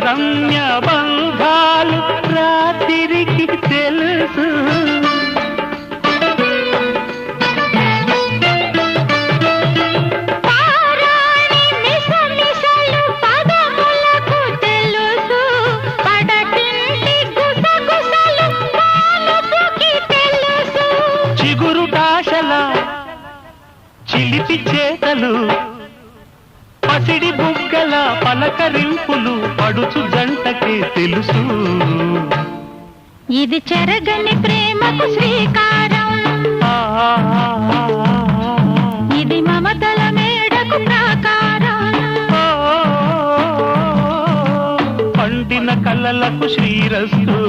రమ్య బంధాలు రాత్రికి తెలుసు. చిగురుటాశల చిలిపి చేతలు పసిడి బుగ్గల పలకరింపులు పడుచు జంటకే తెలుసు. ఇది చెరగని ప్రేమకు శ్రీకారం, ఇది మమతల మేడకు ప్రాకారం. పండిన కలలకు శ్రీరస్తు.